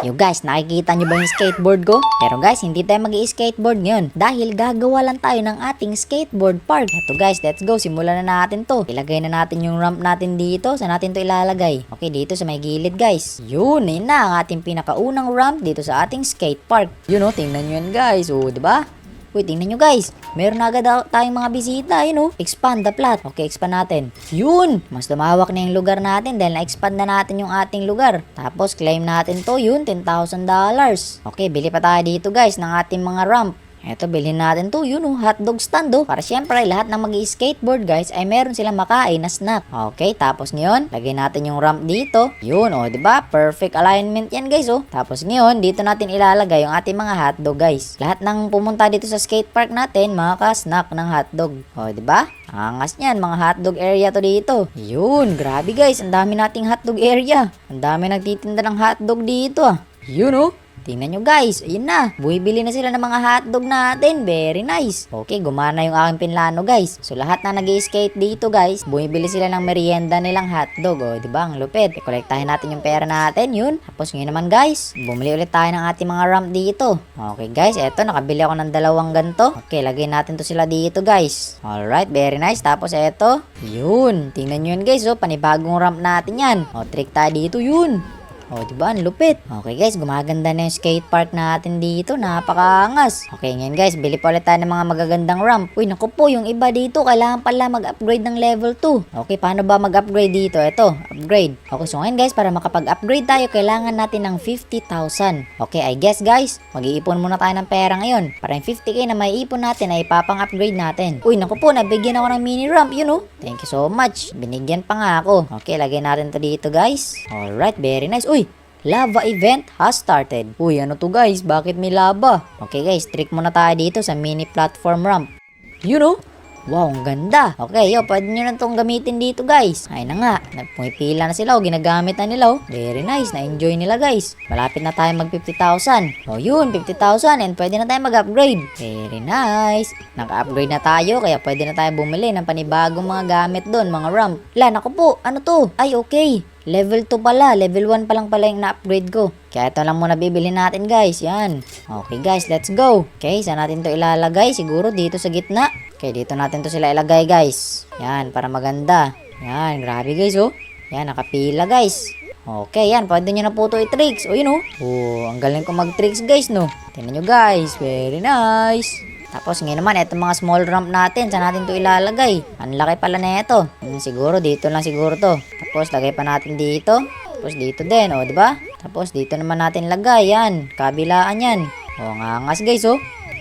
Yo guys, nakikita nyo ba yung skateboard ko? Pero guys, hindi tayo mag-i-skateboard ngayon dahil gagawa lang tayo ng ating skateboard park. Eto guys, let's go. Simulan na natin to. Ilagay na natin yung ramp natin dito. Saan natin to ilalagay? Okay, dito sa may gilid guys. Yun na ang ating pinakaunang ramp dito sa ating skate park. Yun tingnan nyo yan guys. Diba? Uy, tingnan nyo guys. Meron na agad tayong mga bisita. Yun expand the plot. Okay, expand natin. Yun! Mas lumawak na yung lugar natin dahil na-expand na natin yung ating lugar. Tapos, claim natin to. Yun, $10,000. Okay, bili pa tayo dito guys ng ating mga ramp. Eto, bilhin natin to, hotdog stand para syempre lahat ng mag-i-skateboard guys ay meron silang makain na snack. Okay, tapos ngayon, lagay natin yung ramp dito. Yun, diba? Perfect alignment yan guys, Tapos ngayon, dito natin ilalagay yung ating mga hotdog guys. Lahat ng pumunta dito sa skate park natin, makaka-snack ng hotdog. Diba? Angas niyan, mga hotdog area to dito. Yun, grabe guys, ang dami nating hotdog area. Ang dami nagtitinda ng hotdog dito Yun tingnan nyo guys, ayun na. Bumibili na sila ng mga hotdog natin. Very nice. Okay, gumana yung aking pinlano guys. So lahat na nag-skate dito guys, bumibili sila ng merienda nilang hotdog. Diba? Ang lupit. I-kolektahin natin yung pera natin, yun. Tapos ngayon naman guys, bumili ulit tayo ng ating mga ramp dito. Okay guys, eto, nakabili ako ng dalawang ganto. Okay, lagay natin to sila dito guys. Alright, very nice. Tapos eto, yun. Tingnan nyo yun guys, panibagong ramp natin yan. Trick tayo dito, yun. Diba? Ang lupit. Okay guys, gumaganda na yung skate park natin dito. Napakaangas. Okay, ngayon guys, bili pa ulit tayo ng mga magagandang ramp. Uy, naku po, yung iba dito, kailangan pala mag-upgrade ng level 2. Okay, paano ba mag-upgrade dito? Ito, upgrade. Okay, so ngayon guys, para makapag-upgrade tayo, kailangan natin ng 50,000. Okay, I guess guys, mag-iipon muna tayo ng pera ngayon. Para yung 50k na may ipon natin ay ipapang-upgrade natin. Uy, naku po, nabigyan ako ng mini ramp, Thank you so much. Binigyan pa nga ako. Okay, lagay natin to dito guys. Alright, very nice. Uy, lava event has started. Uy, ano to guys? Bakit may lava? Okay guys, trick muna tayo dito sa mini platform ramp. Wow, ang ganda. Okay, pwede nyo na itong gamitin dito guys. Ay na nga, pumipila na sila ginagamit na nila Very nice, na-enjoy nila guys. Malapit na tayo mag 50,000. Yun, 50,000 and pwede na tayo mag-upgrade. Very nice. Naka-upgrade na tayo, kaya pwede na tayo bumili ng panibagong mga gamit doon, mga ramp. Naku po, ano to? Ay, okay. Level 2 pala, level 1 pa lang pala yung na-upgrade ko. Kaya ito lang muna bibili natin guys, yan. Okay guys, let's go. Okay, saan natin to ilalagay? Siguro dito sa gitna. Okay, dito natin to sila ilagay guys. Yan, para maganda. Yan, grabe guys Yan, nakapila guys. Okay, yan, pwede nyo na po ito i-tricks. Yun ang galing ko mag-tricks guys Tingnan nyo guys, very nice. Tapos ngayon naman, itong mga small ramp natin, saan natin to ilalagay? Ang laki pala na ito. Siguro, dito lang siguro to. Tapos, lagay pa natin dito. Tapos, dito din, diba? Tapos, dito naman natin lagay, yan. Kabilaan yan. Ang angas guys,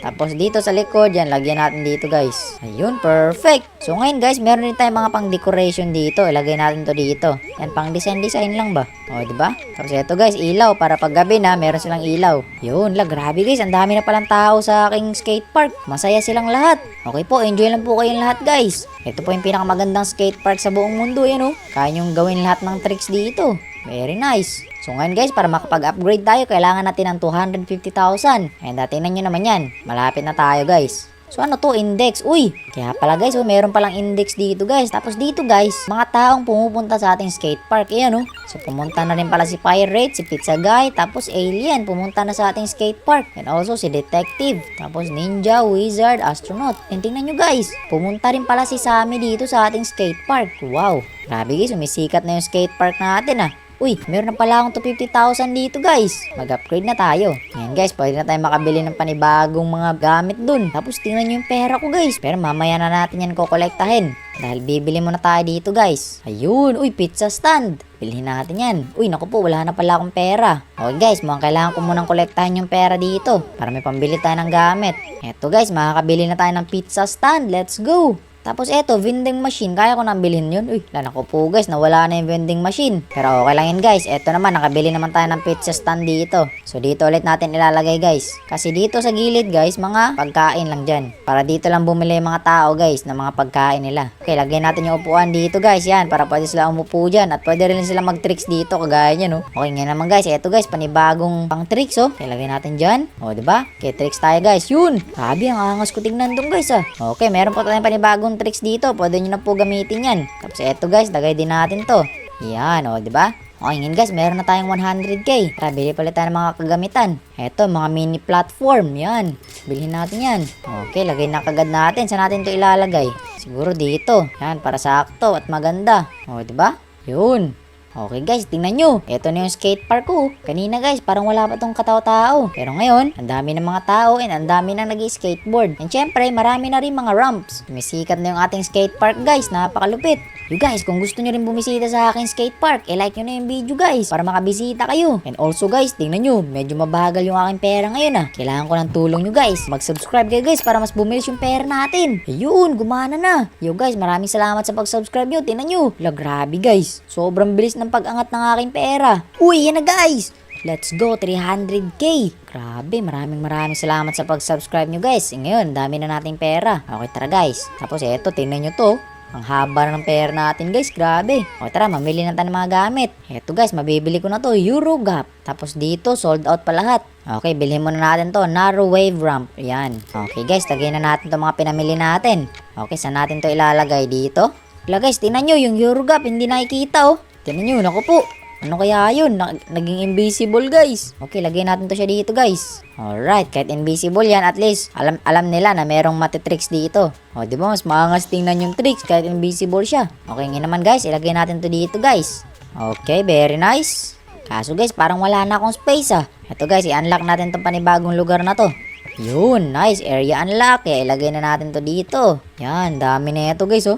Tapos, dito sa likod, yan, lagyan natin dito guys. Ayun, perfect. So, ngayon guys, meron din tayong mga pang decoration dito. Ilagay natin to dito. Yan, pang design lang ba? Diba? Tapos, ito guys, ilaw. Para pag gabi na, meron silang ilaw. Yun, grabe guys, ang dami na palang tao sa aking skate park. Masaya silang lahat. Okay po, enjoy lang po kayong lahat guys. Ito po yung pinakamagandang skate park sa buong mundo, yan Kaya nyong gawin lahat ng tricks dito. Very nice. So ngayon guys, para makapag-upgrade tayo, kailangan natin ng 250,000. And tingnan nyo naman yan. Malapit na tayo guys. So ano to? Index. Uy! Kaya pala guys, meron palang index dito guys. Tapos dito guys, mga taong pumupunta sa ating skate park. Ayan So pumunta na rin pala si Pirate, si Pizza Guy, tapos Alien. Pumunta na sa ating skate park. And also si Detective. Tapos Ninja, Wizard, Astronaut. And tingnan nyo guys, pumunta rin pala si Sammy dito sa ating skate park. Wow! Grabe guys, sumisikat na yung skate park natin Uy, meron na pala akong 250,000 dito guys. Mag-upgrade na tayo. Ngayon guys, pwede na tayo makabili ng panibagong mga gamit dun. Tapos tingnan nyo yung pera ko guys. Pero mamaya na natin yan kukolektahin. Dahil bibili muna tayo dito guys. Ayun, uy, pizza stand. Bilhin natin yan. Uy, naku po, wala na pala akong pera. Okay guys, mukhang kailangan ko munang kolektahin yung pera dito. Para may pambili tayo ng gamit. Eto guys, makakabili na tayo ng pizza stand. Let's go! Tapos eto, vending machine. Kaya ko nang bilhin yun. Uy, naku po guys, nawala na yung vending machine. Pero okay lang yun guys. Eto naman, nakabili naman tayo ng pizza stand dito. So dito ulit natin ilalagay guys. Kasi dito sa gilid guys, mga pagkain lang dyan. Para dito lang bumili yung mga tao guys, ng mga pagkain nila. Okay, lagay natin yung upuan dito guys. Yan, para pwede sila umupo dyan. At pwede rin sila mag-tricks dito, kagaya nyan Okay, ngayon naman guys. Eto guys, panibagong pang tricks Okay, lagay natin dyan. Diba? Okay, tricks tayo guys. Yun! Grabe, ang angas ko tignan dun guys Okay, meron po tayong panibagong tricks dito. Pwede nyo na po gamitin yan. Tapos eto guys, lagay din natin to. Yan, di ba? Okay, ngayon guys, meron na tayong 100k. Tara, bili pala tayo ng mga kagamitan. Eto, mga mini platform. Yan. Bilhin natin yan. Okay, lagay na kagad natin. Saan natin to ilalagay? Siguro dito. Yan, para sakto at maganda. O, diba? Yun. Okay guys, tingnan nyo. Ito na yung skate park ko. Kanina guys, parang wala pa tong katao-tao. Pero ngayon, ang dami ng mga tao and ang dami na nag-skateboard. And syempre, marami na rin mga ramps. Sumisikat na yung ating skate park guys. Napakalupit. You guys, kung gusto nyo rin bumisita sa aking skate park, like nyo na yung video guys para makabisita kayo. And also guys, tingnan nyo, medyo mabagal yung aking pera ngayon Kailangan ko ng tulong nyo guys. Mag-subscribe kayo guys para mas bumilis yung pera natin. Ayun, gumana na. Yo guys, maraming salamat sa pag-subscribe nyo. Tingnan nyo. Grabe guys. Sobrang bilis ng pag-angat ng aking pera. Uy, yan na guys. Let's go, 300k. Grabe, maraming salamat sa pag-subscribe nyo guys. Ngayon, dami na nating pera. Okay, tara guys. Tapos eto, tingnan nyo to. Ang haba na ng pera natin guys, grabe. O tara, mamili na tayo ng mga gamit. Eto guys, mabibili ko na to, Eurogap. Tapos dito, sold out pa lahat. Okay, bilhin muna natin to, Narrow Wave Ramp. Yan. Okay guys, lagay na natin to mga pinamili natin. Okay, saan natin to ilalagay dito? Wala guys, tingnan nyo, yung Eurogap, hindi nakikita Tingnan nyo, naku po. Ano kaya yun? Naging invisible guys. Okay, lagay natin to siya dito guys. Alright, kahit invisible yan, at least alam nila na merong matitricks dito. O, di ba? Mas maangas tingnan yung tricks kahit invisible siya. Okay, ngayon naman guys, ilagay natin to dito guys. Okay, very nice. Kaso guys, parang wala na akong space Ito guys, i-unlock natin tong panibagong lugar na to. Yun, nice. Area unlock. Kaya ilagay na natin to dito. Yan, dami na ito guys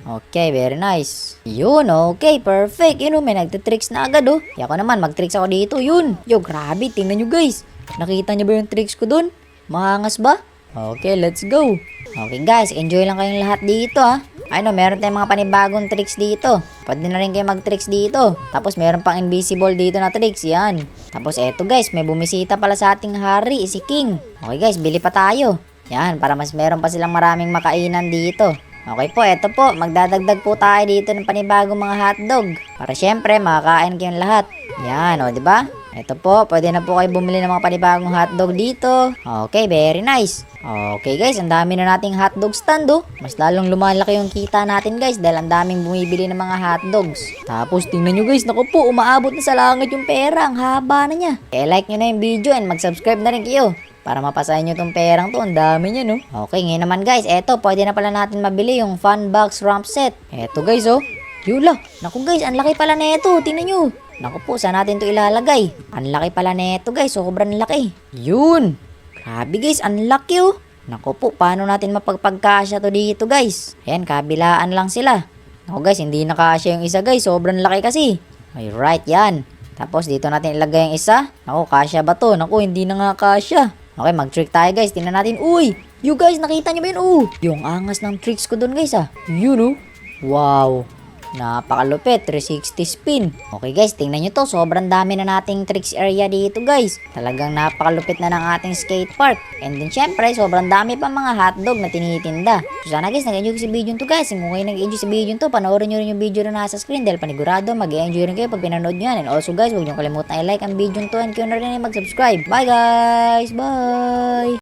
Okay, very nice. Yun, okay, perfect. Yun may nagtitricks na agad Ako naman, mag-tricks ako dito. Yun. Yo, grabe, tingnan nyo guys. Nakita nyo ba yung tricks ko dun? Maangas ba? Okay, let's go. Okay guys, enjoy lang kayong lahat dito meron tayong mga panibagong tricks dito. Pwede na rin kayo mag-tricks dito. Tapos meron pang invisible dito na tricks, yan. Tapos eto guys, may bumisita pala sa ating hari, si King. Okay guys, bili pa tayo. Yan, para mas meron pa silang maraming makainan dito. Okay po, eto po, magdadagdag po tayo dito ng panibagong mga hotdog. Para syempre, makakain kayong lahat. Yan, diba? Eto po, pwede na po kayo bumili ng mga panibagong hotdog dito. Okay, very nice. Okay guys, ang dami na nating hotdog stand Mas lalong lumalaki yung kita natin guys dahil ang daming bumibili ng mga hotdogs. Tapos tingnan nyo guys, naku po, umaabot na sa langit yung pera. Ang haba na niya. Kaya like nyo na yung video and mag-subscribe na rin kayo. Para mapasahin nyo tong perang to. Ang dami niya Okay, ngayon naman guys, eto, pwede na pala natin mabili yung Funbox Ramp Set. Eto guys Yula, naku guys, ang laki pala neto. Tingnan nyo. Naku po, saan natin to ilalagay? Ang laki pala neto guys, sobrang laki. Yun. Grabe guys, ang laki Naku po, paano natin mapagpagkasya to dito guys? Ayan, kabilaan lang sila. Naku guys, hindi nakasya yung isa guys, sobrang laki kasi. Alright, yan. Tapos dito natin ilagay yung isa. Naku, kasya ba to? Naku, hindi na nga kasya. Okay, mag-trick tayo guys. Tingnan natin. Uy! You guys, nakita nyo ba yun? Yung angas ng tricks ko dun guys Yun Wow! Napakalupit, 360 spin. Okay guys, tingnan nyo to. Sobrang dami na nating tricks area dito guys. Talagang napakalupit na ng ating skate park. And then syempre, sobrang dami pa mga hotdog na tinitinda. So sana guys, nag-enjoy sa video to guys. Kung kayo nag-enjoy sa video to, panoorin nyo rin yung video na nasa screen dahil panigurado mag-enjoy rin kayo pag pinanood nyo yan. And also guys, huwag nyo kalimutan i-like ang video to and kung na rin mag-subscribe. Bye guys! Bye!